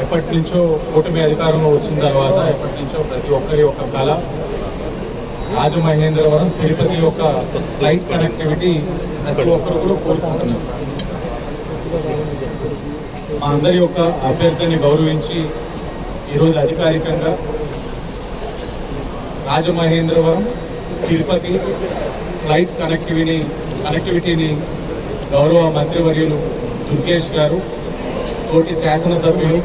ఎప్పటి నుంచో కూటమి అధికారంలో వచ్చిన తర్వాత ఎప్పటి నుంచో ప్రతి ఒక్కరి యొక్క కళ రాజమహేంద్రవరం తిరుపతి యొక్క ఫ్లైట్ కనెక్టివిటీ ప్రతి ఒక్కరు కూడా కోరుకుంటున్నారు. మా అందరి యొక్క అభ్యర్థిని గౌరవించి ఈరోజు అధికారికంగా రాజమహేంద్రవరం తిరుపతి ఫ్లైట్ కనెక్టివిటీని గౌరవ మంత్రివర్యులు దుర్గేష్ గారు, తోటి శాసనసభ్యులు,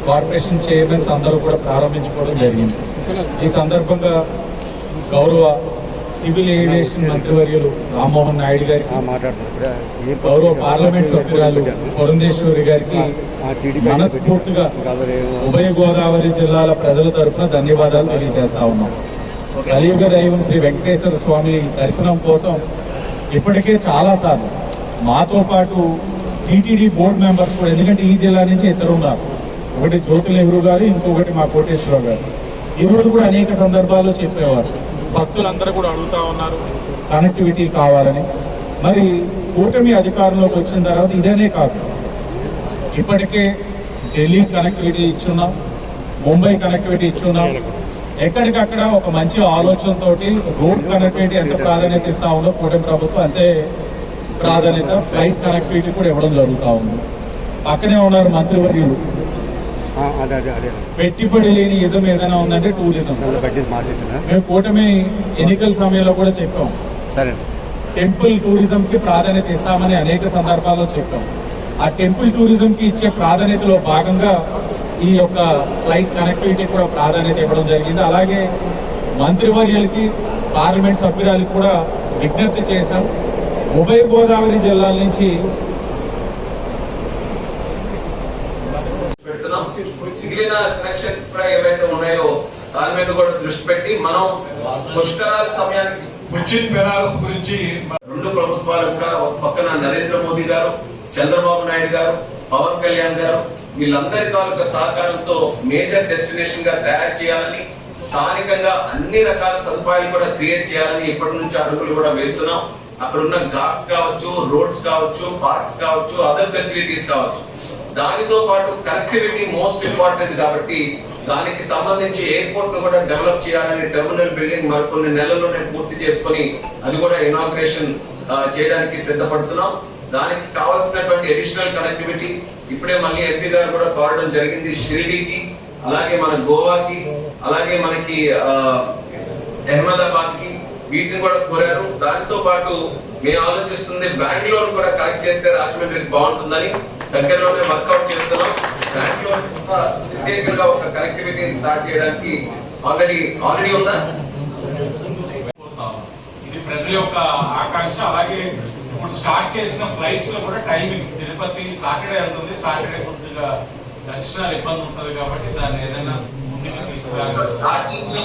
కార్పొరేషన్ చైర్మన్స్ అందరూ కూడా ప్రారంభించుకోవడం జరిగింది. ఈ సందర్భంగా గౌరవ సివిల్ ఏవియేషన్ మంత్రివర్యులు రామ్మోహన్ నాయుడు గారికి, గౌరవ పార్లమెంట్ సభ్యురాలు పురంధేశ్వరి గారికి మనస్ఫూర్తిగా ఉభయ గోదావరి జిల్లాల ప్రజల తరఫున ధన్యవాదాలు తెలియజేస్తా ఉన్నాం. కలియుగ దైవం శ్రీ వెంకటేశ్వర స్వామి దర్శనం కోసం ఇప్పటికే చాలాసార్లు మాతో పాటు టీటీడీ బోర్డు మెంబర్స్ కూడా, ఎందుకంటే ఈ జిల్లా నుంచి ఇద్దరు ఉన్నారు, ఒకటి జ్యోతి నెహ్రూ గారు, ఇంకొకటి మా కోటేశ్వరరావు గారు. ఈరోజు కూడా అనేక సందర్భాల్లో చెప్పేవారు, భక్తులందరూ కూడా అడుగుతా ఉన్నారు కనెక్టివిటీ కావాలని. మరి కూటమి అధికారంలోకి వచ్చిన తర్వాత ఇదేనే కాదు, ఇప్పటికే ఢిల్లీ కనెక్టివిటీ ఇచ్చున్నాం, ముంబై కనెక్టివిటీ ఇచ్చున్నాం. ఎక్కడికక్కడ ఒక మంచి ఆలోచనతో రోడ్ కనెక్టివిటీ ఎంత ప్రాధాన్యత ఇస్తా ఉందో కూటమి ప్రభుత్వం అంతే ప్రాధాన్యత ఫ్లైట్ కనెక్టివిటీ కూడా ఇవ్వడం జరుగుతూ ఉంది. పక్కనే ఉన్నారు మంత్రివర్యులు, పెట్టుబడి లేని ఇజం ఏదైనా ఉందంటే టూరిజం. మేము కూటమి ఎన్నికల సమయంలో కూడా చెప్పాం, టెంపుల్ టూరిజం కి ప్రాధాన్యత ఇస్తామని అనేక సందర్భాల్లో చెప్పాం. ఆ టెంపుల్ టూరిజం కి ఇచ్చే ప్రాధాన్యతలో భాగంగా ఈ యొక్క ఫ్లైట్ కనెక్టివిటీ కూడా ప్రాధాన్యత ఇవ్వడం జరిగింది. అలాగే మంత్రివర్యులకి, పార్లమెంట్ సభ్యురాలకి కూడా విజ్ఞప్తి చేశాం, ఉభయ గోదావరి జిల్లాల నుంచి మిగిలిన కనెక్షన్ ఏవైతే ఉన్నాయో దాని మీద కూడా దృష్టి పెట్టి మనం పుష్కరాల సమయానికి బెనారస్ గురించి రెండు ప్రభుత్వాలు కూడా ఒక పక్కన నరేంద్ర మోదీ గారు, చంద్రబాబు నాయుడు గారు, పవన్ కళ్యాణ్ గారు వీళ్ళందరి తాలూకా సహకారంతో మేజర్ డెస్టినేషన్ గా తయారు చేయాలని, స్థానికంగా అన్ని రకాల సదుపాయాలు కూడా క్రియేట్ చేయాలని ఇప్పటి నుంచి అడుగులు కూడా వేస్తున్నాం. అక్కడ ఉన్న ఘాట్స్ కావచ్చు, రోడ్స్ కావచ్చు, పార్క్స్ కావచ్చు, అదర్ ఫెసిలిటీస్ కావచ్చు. దానితో పాటు కనెక్టివిటీ మోస్ట్ ఇంపార్టెంట్ కాబట్టి దానికి సంబంధించి ఎయిర్పోర్ట్ ను కూడా డెవలప్ చేయాలని టెర్మినల్ బిల్డింగ్ మరికొన్ని నెలల్లోనే పూర్తి చేసుకుని అది కూడా ఇనాగ్రేషన్ చేయడానికి సిద్ధపడుతున్నాం. దానికి కావాల్సినటువంటి అడిషనల్ కనెక్టివిటీ ఇప్పుడే మళ్ళీ ఎంపీ గారు కూడా కోరడం జరిగింది, షిరిడీకి, అలాగే మన గోవాకి, అలాగే మనకి అహ్మదాబాద్ కి, వీటిని కూడా కోరారు. దానితో పాటు మేము ఆలోచిస్తుంది బెంగళూరు కూడా కనెక్ట్ చేస్తే రాజమండ్రికి బాగుంటుందని దగ్గరలోనే వర్కౌట్ చేస్తున్నాం. బెంగళూరు ప్రత్యేకంగా ఒక కనెక్టివిటీని స్టార్ట్ చేయడానికి ఆల్రెడీ ఉందా. ఇది ప్రజల యొక్క ఆకాంక్ష. అలాగే ఇప్పుడు స్టార్ట్ చేసిన ఫ్లైట్స్ లో కూడా టైమింగ్స్, తిరుపతి సాటర్డే వెళ్తుంది, సాటర్డే కొద్దిగా దర్శనాలు ఇబ్బంది ఉంటుంది కాబట్టి దాన్ని ఏదైనా ముందుకు తీసుకురావాలి.